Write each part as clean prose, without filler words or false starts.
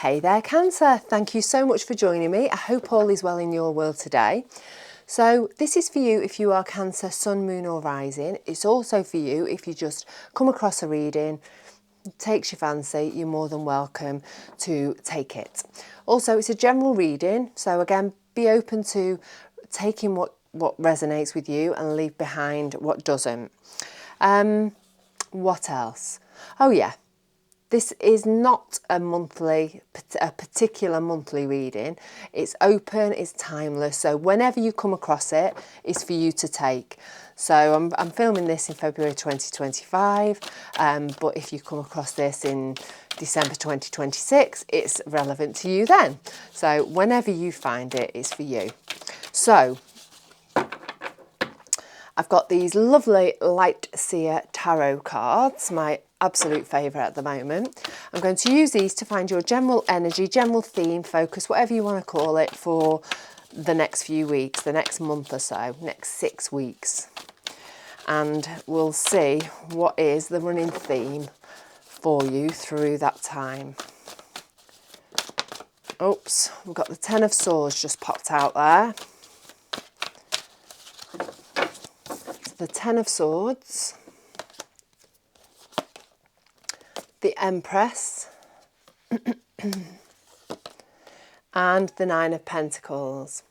Hey there, Cancer. Thank you so much for joining me. I hope all is well in your world today. So this is for you if you are Cancer, Sun, Moon or Rising. It's also for you if you just come across a reading, takes your fancy, you're more than welcome to take it. Also, it's a general reading, so again, be open to taking what resonates with you and leave behind what doesn't. What else? Oh yeah. This is not a particular monthly reading. It's open, it's timeless. So whenever you come across it, it's for you to take. So I'm filming this in February 2025, but if you come across this in December 2026, it's relevant to you then. So whenever you find it, it's for you. So I've got these lovely Light Seer Tarot cards, my absolute favourite at the moment. I'm going to use these to find your general energy, general theme, focus, whatever you want to call it, for the next few weeks, the next month or so, next 6 weeks. And we'll see what is the running theme for you through that time. Oops, we've got the Ten of Swords just popped out there. The Ten of Swords, the Empress, and the Nine of Pentacles.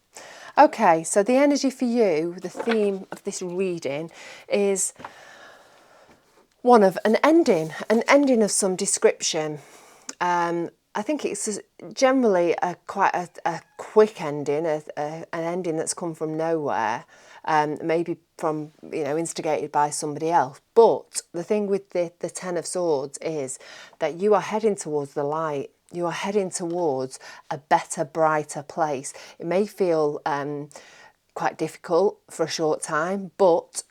Okay, so the energy for you, the theme of this reading is one of an ending of some description. I think it's generally quite a quick ending, an ending that's come from nowhere, maybe from, instigated by somebody else. But the thing with the Ten of Swords is that you are heading towards the light. You are heading towards a better, brighter place. It may feel quite difficult for a short time, but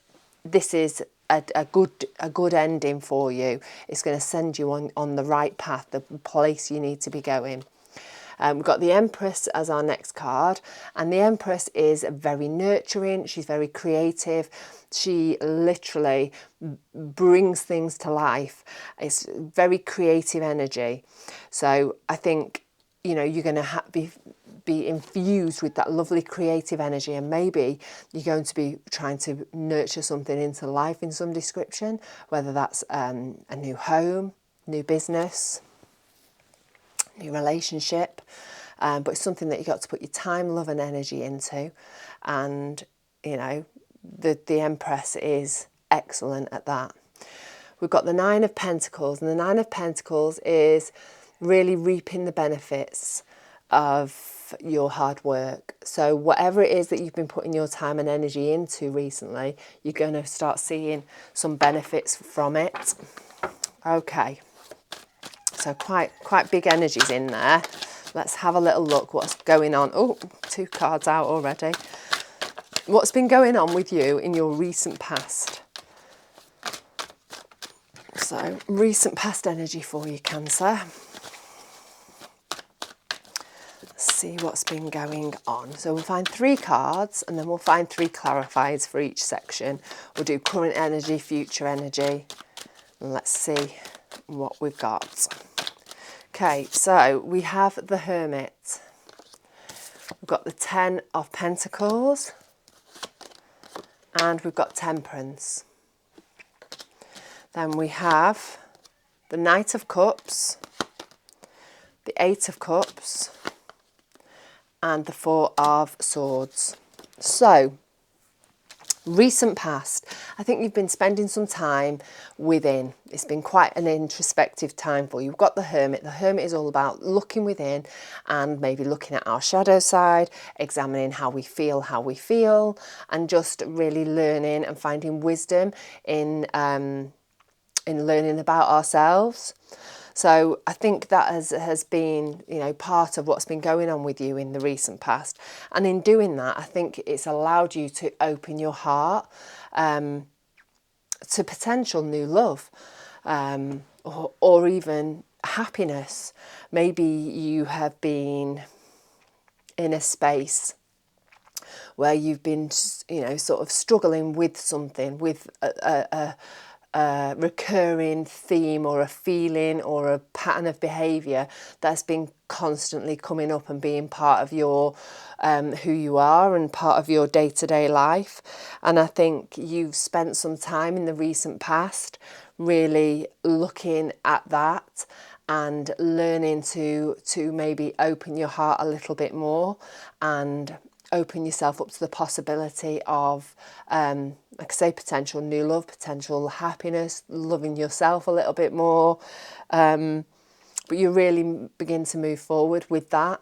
this is a good ending for you. It's going to send you on the right path, the place you need to be going. We've got the Empress as our next card, and the Empress is very nurturing. She's very creative. She literally brings things to life. It's very creative energy. So I think, you're going to be infused with that lovely creative energy, and maybe you're going to be trying to nurture something into life in some description, whether that's a new home, new business, new relationship, but it's something that you've got to put your time, love and energy into. And the Empress is excellent at that. We've got the Nine of Pentacles, and the Nine of Pentacles is really reaping the benefits of your hard work. So whatever it is that you've been putting your time and energy into recently, you're going to start seeing some benefits from it. Okay, so quite big energies in there. Let's have a little look what's going on. Oh, 2 cards out already. What's been going on with you in your recent past? So, recent past energy for you, Cancer. Let's see what's been going on. So we'll find 3 cards, and then we'll find 3 clarifiers for each section. We'll do current energy, future energy, and let's see what we've got. Okay, so we have the Hermit. We've got the Ten of Pentacles, and we've got Temperance. Then we have the Knight of Cups, the Eight of Cups, and the Four of Swords. So, recent past, I think you've been spending some time within. It's been quite an introspective time for you. You've got the Hermit. The Hermit is all about looking within and maybe looking at our shadow side, examining how we feel, and just really learning and finding wisdom in learning about ourselves. So I think that has been, part of what's been going on with you in the recent past. And in doing that, I think it's allowed you to open your heart to potential new love, or even happiness. Maybe you have been in a space where you've been, sort of struggling with something, with recurring theme or a feeling or a pattern of behaviour that's been constantly coming up and being part of your who you are and part of your day-to-day life. And I think you've spent some time in the recent past really looking at that and learning to maybe open your heart a little bit more and open yourself up to the possibility of, like I say, potential new love, potential happiness, loving yourself a little bit more. But you really begin to move forward with that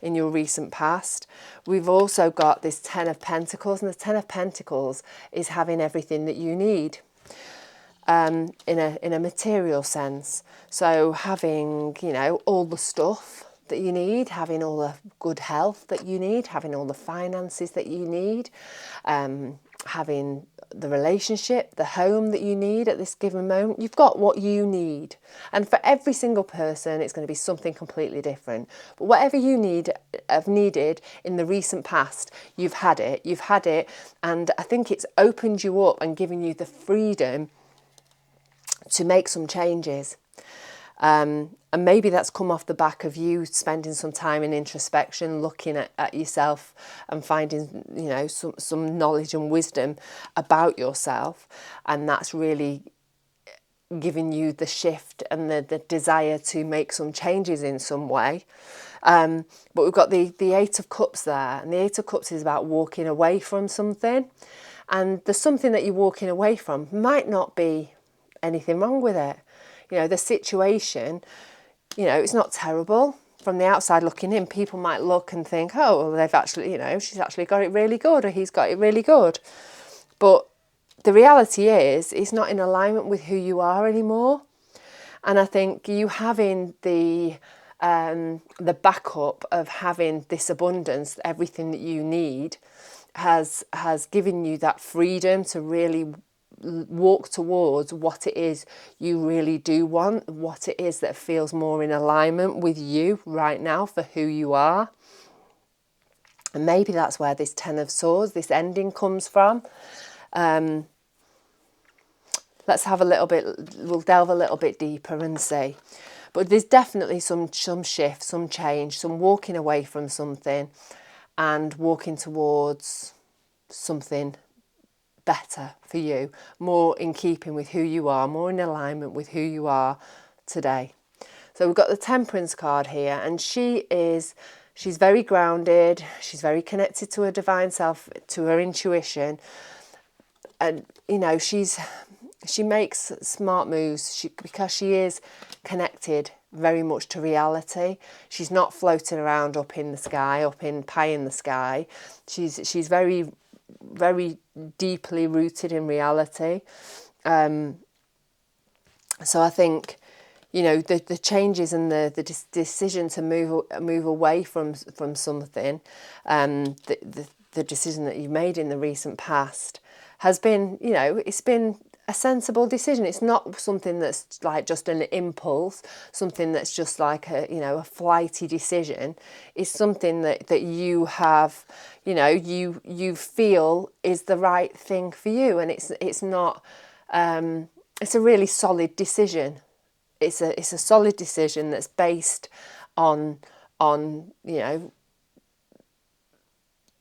in your recent past. We've also got this Ten of Pentacles, and the Ten of Pentacles is having everything that you need. In a material sense. So having, all the stuff that you need, having all the good health that you need, having all the finances that you need, having the relationship, the home that you need at this given moment. You've got what you need. And for every single person, it's going to be something completely different. But whatever you have needed in the recent past, you've had it. And I think it's opened you up and given you the freedom to make some changes. And maybe that's come off the back of you spending some time in introspection, looking at yourself and finding, some knowledge and wisdom about yourself. And that's really giving you the shift and the desire to make some changes in some way. But we've got the Eight of Cups there. And the Eight of Cups is about walking away from something. And there's something that you're walking away from. Might not be anything wrong with it. The situation, it's not terrible. From the outside looking in, people might look and think, oh, well, they've actually, she's actually got it really good, or he's got it really good. But the reality is, it's not in alignment with who you are anymore. And I think you having the backup of having this abundance, everything that you need, has given you that freedom to really walk towards what it is you really do want, what it is that feels more in alignment with you right now for who you are. And maybe that's where this Ten of Swords, this ending, comes from. Let's have we'll delve a little bit deeper and see. But there's definitely some shift, some change, some walking away from something and walking towards something better for you, more in keeping with who you are, more in alignment with who you are today. So we've got the Temperance card here, and she's very grounded, she's very connected to her divine self, to her intuition, and she makes smart moves because she is connected very much to reality. She's not floating around up in the sky, up in pie in the sky. She's very, very deeply rooted in reality. So I think, the changes and the decision to move away from something, the decision that you made in the recent past has been, it's been a sensible decision. It's not something that's like just an impulse, something that's just like a flighty decision. It's something that you have, you feel is the right thing for you, and it's not. It's a really solid decision. It's a solid decision that's based on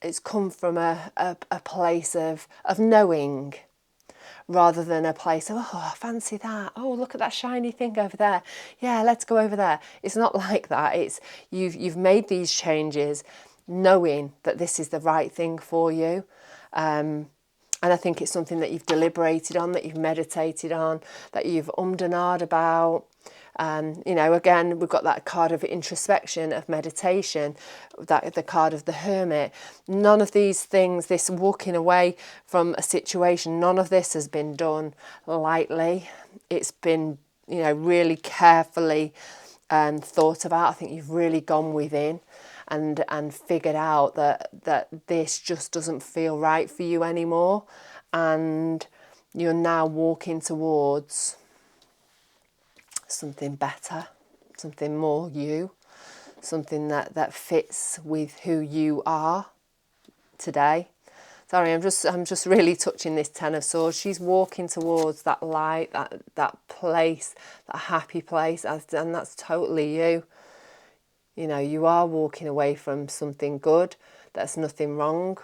it's come from a place of knowing, rather than a place of, oh, I fancy that. Oh, look at that shiny thing over there. Yeah, let's go over there. It's not like that. It's you've made these changes knowing that this is the right thing for you. And I think it's something that you've deliberated on, that you've meditated on, that you've ummed and ahed about. Again, we've got that card of introspection, of meditation, the card of the Hermit. None of these things, this walking away from a situation, none of this has been done lightly. It's been, really carefully thought about. I think you've really gone within and figured out that this just doesn't feel right for you anymore. And you're now walking towards something better, something more you, something that fits with who you are today. Sorry, I'm just really touching this Ten of Swords. She's walking towards that light, that place, that happy place, and that's totally you. You know, you are walking away from something good. There's nothing wrong,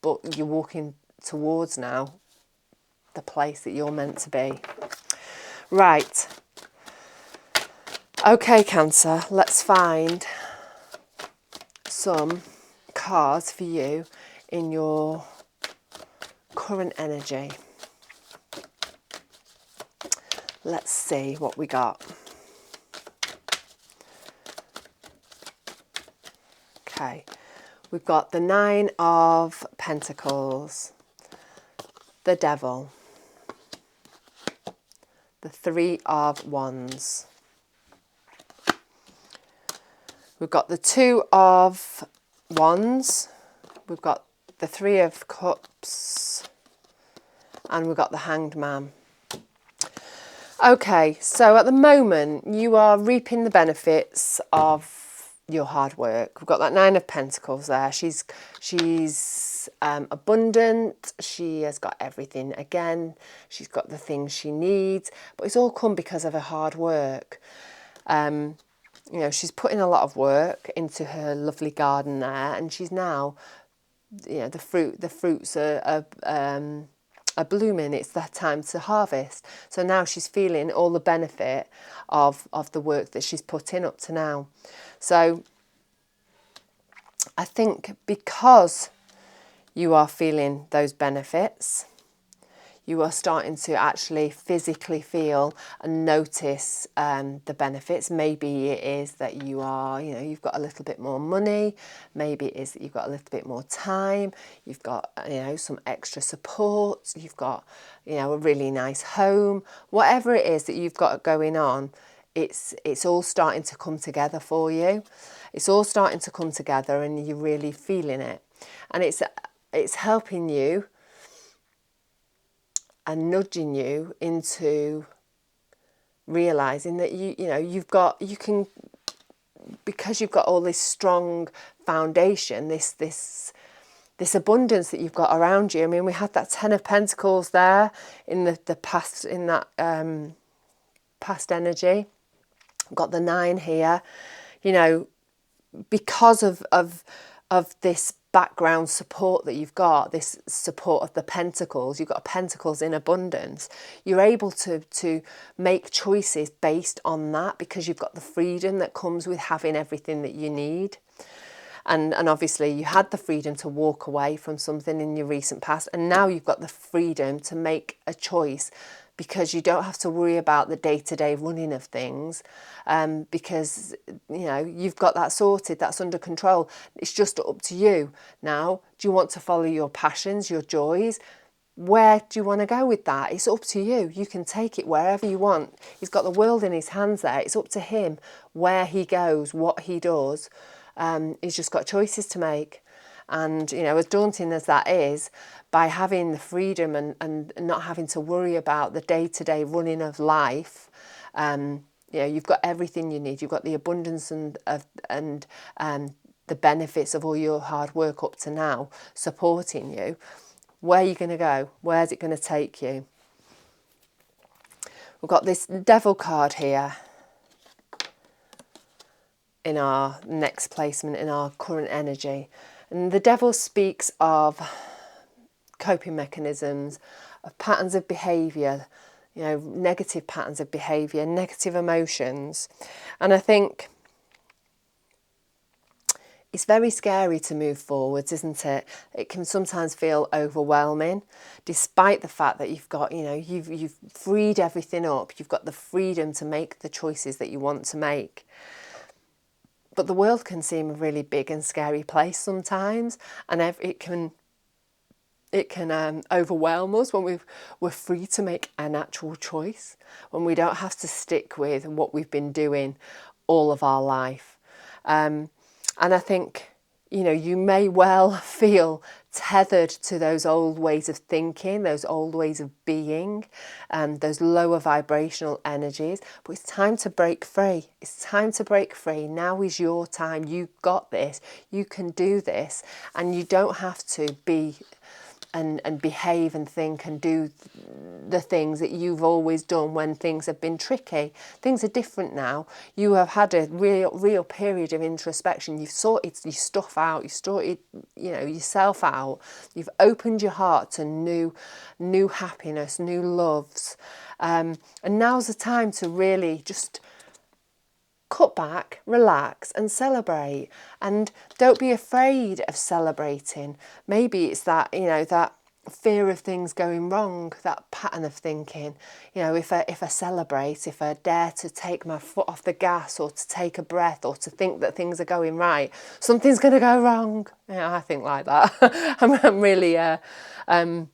but you're walking towards now the place that you're meant to be. Right. Okay, Cancer, let's find some cards for you in your current energy. Let's see what we got. Okay, we've got the Nine of Pentacles, the Devil, the Three of Wands. We've got the Two of Wands, we've got the Three of Cups, and we've got the Hanged Man. Okay, so at the moment you are reaping the benefits of your hard work. We've got that Nine of Pentacles there. She's abundant. She has got everything again. She's got the things she needs, but it's all come because of her hard work. You know, she's putting a lot of work into her lovely garden there, and she's now, you know, the fruits are blooming. It's that time to harvest. So now she's feeling all the benefit of the work that she's put in up to now. So I think because you are feeling those benefits, you are starting to actually physically feel and notice the benefits. Maybe it is that you are, you know, you've got a little bit more money. Maybe it is that you've got a little bit more time. You've got, you know, some extra support. You've got, you know, a really nice home. Whatever it is that you've got going on, it's all starting to come together for you. It's all starting to come together, and you're really feeling it. And it's helping you and nudging you into realizing that you can, because you've got all this strong foundation, this abundance that you've got around you. I mean, we had that Ten of Pentacles there in the past, in that past energy. We've got the Nine here, you know, because of this background support that you've got, this support of the Pentacles, you've got Pentacles in abundance, you're able to make choices based on that, because you've got the freedom that comes with having everything that you need. And obviously you had the freedom to walk away from something in your recent past, and now you've got the freedom to make a choice, because you don't have to worry about the day-to-day running of things, because, you know, you've got that sorted, that's under control. It's just up to you now. Do you want to follow your passions, your joys? Where do you want to go with that? It's up to you. You can take it wherever you want. He's got the world in his hands there. It's up to him where he goes, what he does. He's just got choices to make. And, you know, as daunting as that is, by having the freedom and not having to worry about the day-to-day running of life, you know, you've got everything you need. You've got the abundance and the benefits of all your hard work up to now supporting you. Where are you going to go? Where's it going to take you? We've got this Devil card here in our next placement, in our current energy. And the Devil speaks of coping mechanisms, of patterns of behaviour, you know, negative patterns of behaviour, negative emotions. And I think it's very scary to move forwards, isn't it? It can sometimes feel overwhelming, despite the fact that you've got, you know, you've freed everything up. You've got the freedom to make the choices that you want to make. But the world can seem a really big and scary place sometimes, and it can overwhelm us when we're free to make an actual choice, when we don't have to stick with what we've been doing all of our life. And I think, you know, you may well feel tethered to those old ways of thinking, those old ways of being, those lower vibrational energies. But it's time to break free. It's time to break free. Now is your time. You got this. You can do this. And you don't have to be and behave and think and do the things that you've always done when things have been tricky. Things are different now. You have had a real period of introspection. You've sorted your stuff out. You've sorted, yourself out. You've opened your heart to new happiness, new loves, and now's the time to really just cut back, relax and celebrate. And don't be afraid of celebrating. Maybe it's that, that fear of things going wrong, that pattern of thinking. If I celebrate, if I dare to take my foot off the gas, or to take a breath, or to think that things are going right, something's going to go wrong. I think like that. I'm really... I'm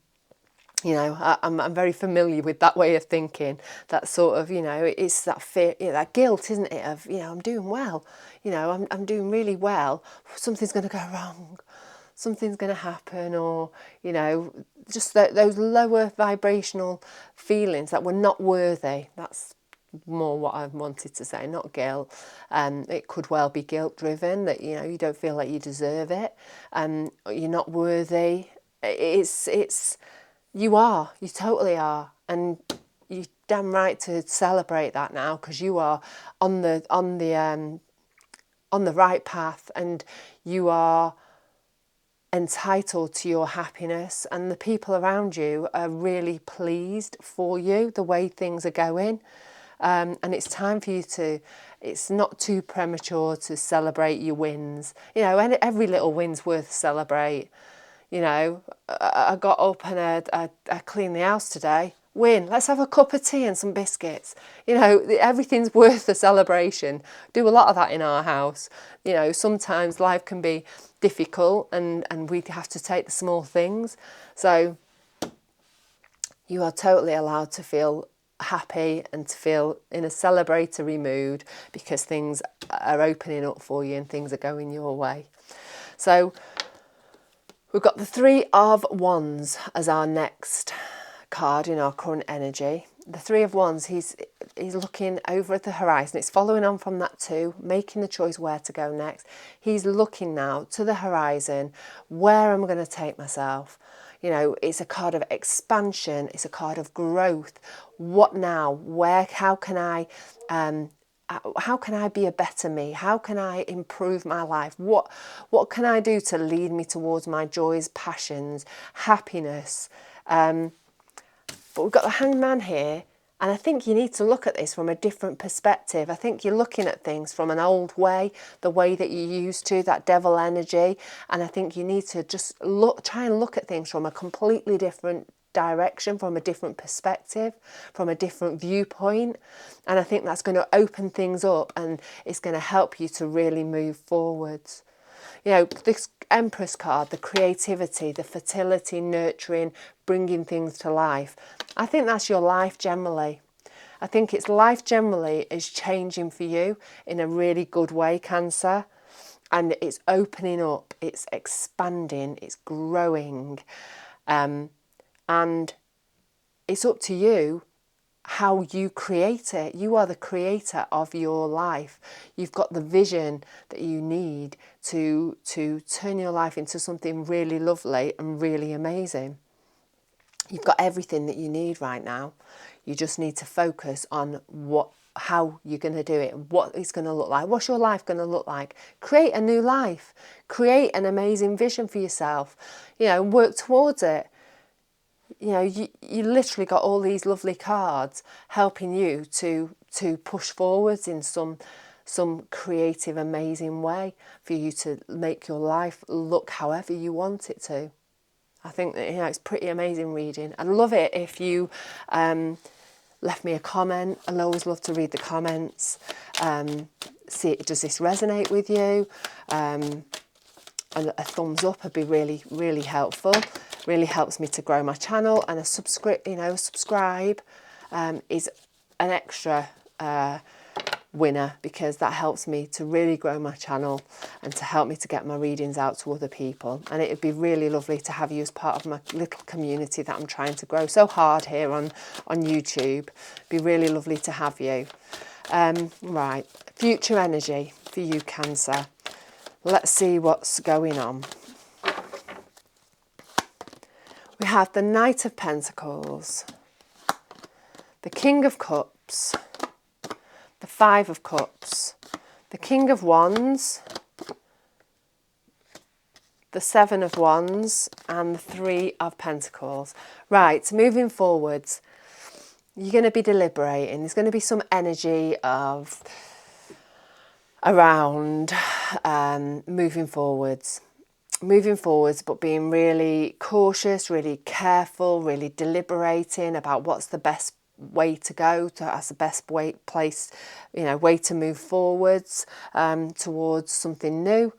very familiar with that way of thinking. That sort of, it's that fear, that guilt, isn't it? Of, I'm doing well, I'm doing really well. Something's going to go wrong. Something's going to happen, or, just those lower vibrational feelings that we're not worthy. That's more what I wanted to say, not guilt. It could well be guilt driven, that, you don't feel like you deserve it. You're not worthy. You are. You totally are, and you're damn right to celebrate that now, because you are on the right path, and you are entitled to your happiness, and the people around you are really pleased for you the way things are going, and it's time for you to. It's not too premature to celebrate your wins. And every little win's worth a celebrate. I got up and I cleaned the house today. Win. Let's have a cup of tea and some biscuits. Everything's worth a celebration. Do a lot of that in our house. Sometimes life can be difficult, and we have to take the small things. So you are totally allowed to feel happy and to feel in a celebratory mood, because things are opening up for you and things are going your way. So we've got the Three of Wands as our next card in our current energy. The Three of Wands, he's looking over at the horizon. It's following on from that too, making the choice where to go next. He's looking now to the horizon, where am I going to take myself? It's a card of expansion. It's a card of growth. What now? Where? How can I be a better me? How can I improve my life? What can I do to lead me towards my joys, passions, happiness? But we've got the Hanged Man here, and I think you need to look at this from a different perspective. I think you're looking at things from an old way, the way that you used to, that devil energy, and I think you need to just try and look at things from a completely different direction, from a different perspective, from a different viewpoint, and I think that's going to open things up, and it's going to help you to really move forwards. This Empress card, the creativity, the fertility, nurturing, bringing things to life, I think that's your life generally. I think it's life generally is changing for you in a really good way, Cancer, and it's opening up, it's expanding, it's growing, and it's up to you how you create it. You are the creator of your life. You've got the vision that you need to turn your life into something really lovely and really amazing. You've got everything that you need right now. You just need to focus on how you're going to do it, what it's going to look like. What's your life going to look like? Create a new life. Create an amazing vision for yourself. Work towards it. You literally got all these lovely cards helping you to push forwards in some creative, amazing way for you to make your life look however you want it to. I think that, it's pretty amazing reading. I'd love it if you left me a comment. I always love to read the comments. See, does this resonate with you? A thumbs up would be really, really helpful. Really helps me to grow my channel, and a subscribe is an extra winner, because that helps me to really grow my channel and to help me to get my readings out to other people. And it would be really lovely to have you as part of my little community that I'm trying to grow so hard here on YouTube. It'd be really lovely to have you. Right, future energy for you, Cancer. Let's see what's going on. have the Knight of Pentacles, the King of Cups, the Five of Cups, the King of Wands, the Seven of Wands, and the Three of Pentacles. Right, moving forwards, you're going to be deliberating. There's going to be some energy of around moving forwards, but being really cautious, really careful, really deliberating about what's the best way to go, as the best way to move forwards towards something new.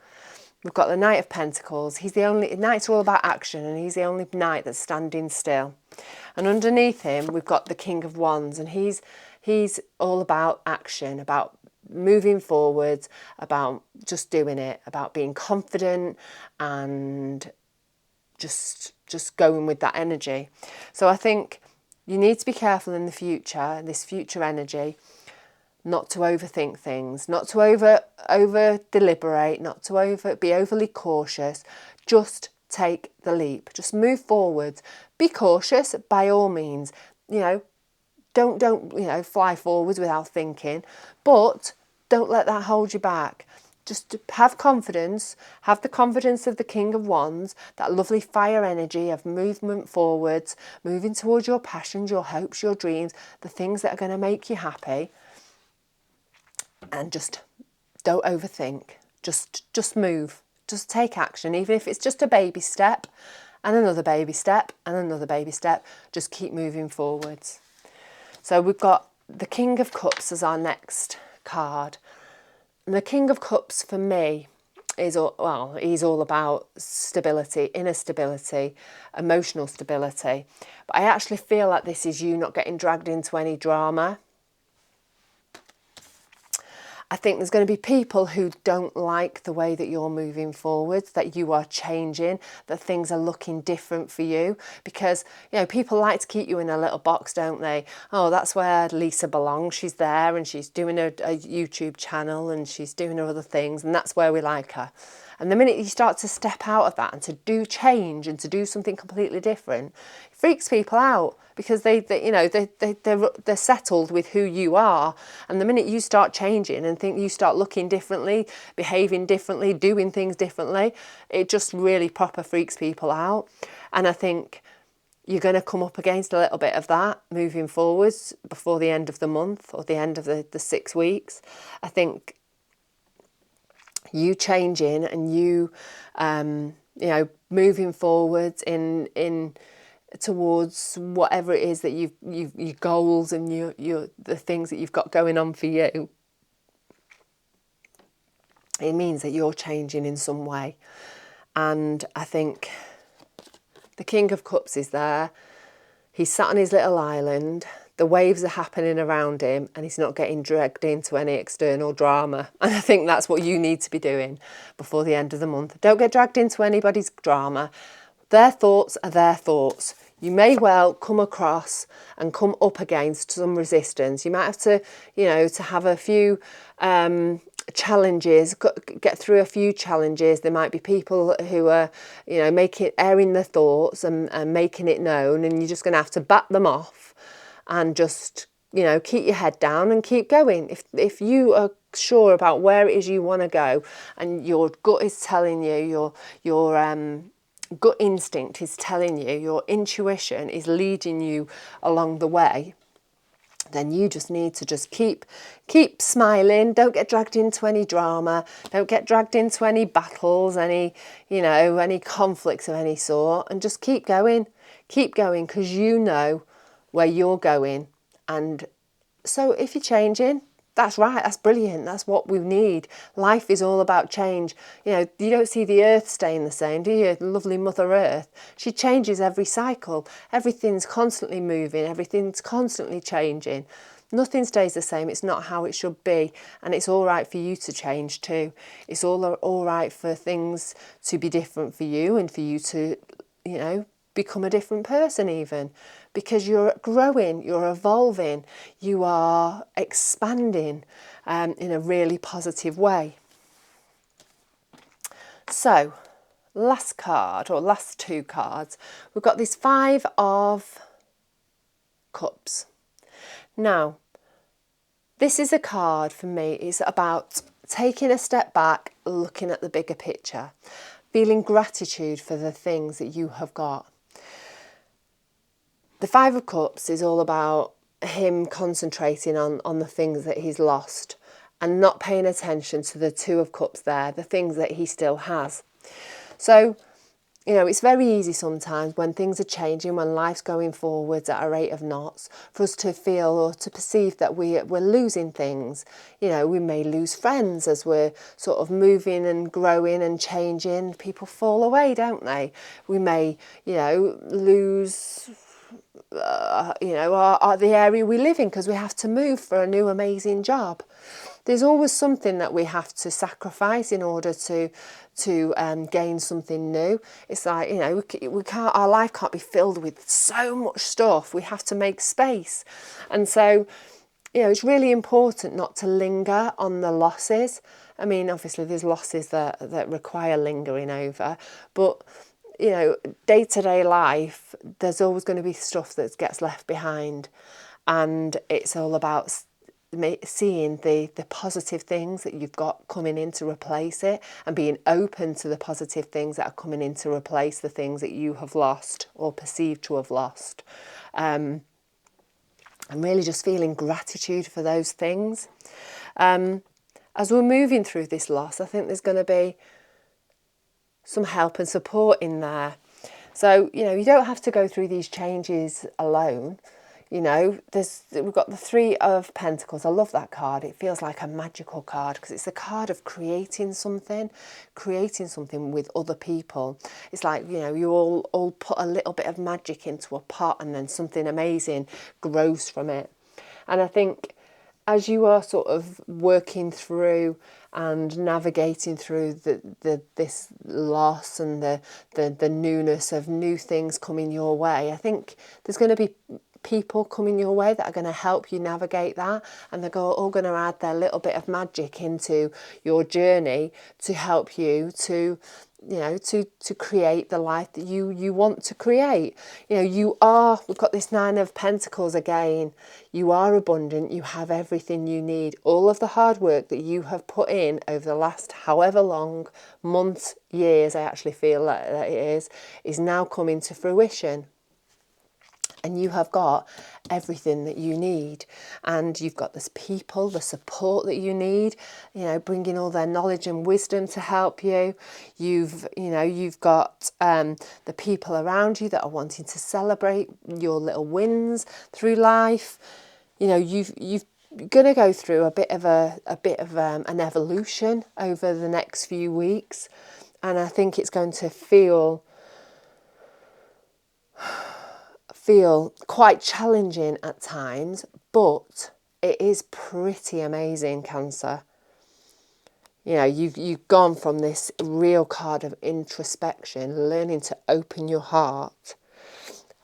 We've got the Knight of Pentacles. He's the only Knights are all about action, and he's the only Knight that's standing still. And underneath him, we've got the King of Wands, and he's all about action, about moving forwards, about just doing it, about being confident and just going with that energy. So I think you need to be careful in the future, this future energy, not to overthink things, not to over deliberate, not to be overly cautious. Just take the leap. Just move forward. Be cautious by all means. Don't fly forwards without thinking, but don't let that hold you back. Just have confidence. Have the confidence of the King of Wands, that lovely fire energy of movement forwards, moving towards your passions, your hopes, your dreams, the things that are going to make you happy. And just don't overthink. Just move. Just take action, even if it's just a baby step and another baby step and another baby step. Just keep moving forwards. So we've got the King of Cups as our next card. And the King of Cups for me he's all about stability, inner stability, emotional stability. But I actually feel like this is you not getting dragged into any drama. I think there's going to be people who don't like the way that you're moving forwards, that you are changing, that things are looking different for you. Because, people like to keep you in a little box, don't they? Oh, that's where Lisa belongs. She's there and she's doing a YouTube channel and she's doing her other things, and that's where we like her. And the minute you start to step out of that and to do change and to do something completely different, it freaks people out, because they're settled with who you are. And the minute you start changing and you start looking differently, behaving differently, doing things differently, it just really proper freaks people out. And I think you're going to come up against a little bit of that moving forwards before the end of the month or the end of the 6 weeks. I think you changing and you moving forwards in towards whatever it is that your goals and the things that you've got going on for you, it means that you're changing in some way. And I think the King of Cups is there. He's sat on his little island. The waves are happening around him and he's not getting dragged into any external drama. And I think that's what you need to be doing before the end of the month. Don't get dragged into anybody's drama. Their thoughts are their thoughts. You may well come across and come up against some resistance. You might have to, to have a few challenges, get through a few challenges. There might be people who are, airing their thoughts and making it known, and you're just going to have to bat them off and just, keep your head down and keep going. If you are sure about where it is you want to go and your gut is telling you, your gut instinct is telling you, your intuition is leading you along the way, then you just need to just keep smiling. Don't get dragged into any drama. Don't get dragged into any battles, any conflicts of any sort, and just keep going. Keep going, because you know where you're going. And so if you're changing, that's right, that's brilliant, that's what we need. Life is all about change. You don't see the earth staying the same, do you? Lovely Mother Earth. She changes every cycle. Everything's constantly moving, everything's constantly changing. Nothing stays the same. It's not how it should be. And it's all right for you to change too. It's all right for things to be different for you and for you to, become a different person even. Because you're growing, you're evolving, you are expanding in a really positive way. So, last card, or last two cards, we've got this 5 of Cups. Now, this is a card for me, it's about taking a step back, looking at the bigger picture, feeling gratitude for the things that you have got. The 5 of Cups is all about him concentrating on the things that he's lost and not paying attention to the 2 of Cups there, the things that he still has. So, you know, it's very easy sometimes when things are changing, when life's going forwards at a rate of knots, for us to feel or to perceive that we're losing things. You know, we may lose friends as we're sort of moving and growing and changing. People fall away, don't they? We may, you know, lose the area we live in because we have to move for a new amazing job. There's always something that we have to sacrifice in order to gain something new. It's like, you know, we can't, our life can't be filled with so much stuff. We have to make space. And so, you know, it's really important not to linger on the losses. I mean, obviously there's losses that require lingering over, but you know, day-to-day life, there's always going to be stuff that gets left behind, and it's all about seeing the positive things that you've got coming in to replace it, and being open to the positive things that are coming in to replace the things that you have lost or perceived to have lost. And really just feeling gratitude for those things. As we're moving through this loss, I think there's going to be some help and support in there. So, you know, you don't have to go through these changes alone. You know, we've got the 3 of Pentacles. I love that card. It feels like a magical card because it's a card of creating something with other people. It's like, you know, you all put a little bit of magic into a pot and then something amazing grows from it. And I think as you are sort of working through and navigating through this loss and the newness of new things coming your way, I think there's going to be people coming your way that are going to help you navigate that, and they're all going to add their little bit of magic into your journey to help you to, you know, to create the life that you want to create. You know, we've got this 9 of Pentacles again. You are abundant. You have everything you need. All of the hard work that you have put in over the last however long, months, years, I actually feel that it is now coming to fruition. And you have got everything that you need, and you've got this people, the support that you need, you know, bringing all their knowledge and wisdom to help you. You've got the people around you that are wanting to celebrate your little wins through life. You know, you're going to go through a bit of an evolution over the next few weeks, and I think it's going to feel quite challenging at times, but it is pretty amazing, Cancer. You know, you've gone from this real card of introspection, learning to open your heart,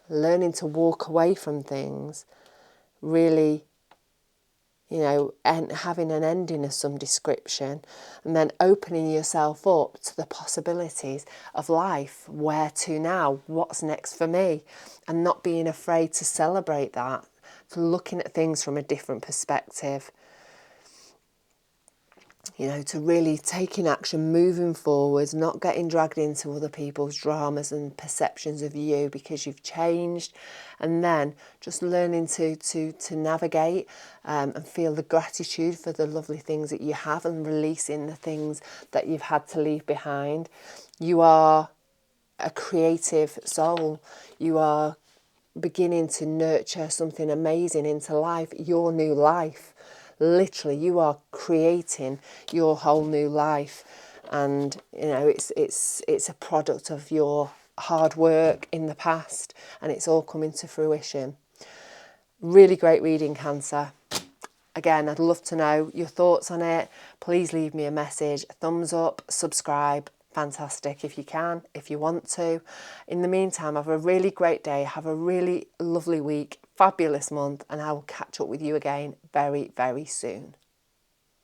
learning to walk away from things, really, you know, and having an ending of some description, and then opening yourself up to the possibilities of life. Where to now? What's next for me? And not being afraid to celebrate that, to looking at things from a different perspective. You know, to really taking action, moving forwards, not getting dragged into other people's dramas and perceptions of you because you've changed, and then just learning to navigate and feel the gratitude for the lovely things that you have, and releasing the things that you've had to leave behind. You are a creative soul. You are beginning to nurture something amazing into life, your new life. Literally, you are creating your whole new life, and you know it's a product of your hard work in the past, and it's all coming to fruition. Really great reading, Cancer. Again, I'd love to know your thoughts on it. Please leave me a message, a thumbs up, subscribe. Fantastic if you can, if you want to. In the meantime, have a really great day. Have a really lovely week, fabulous month, and I will catch up with you again very, very soon.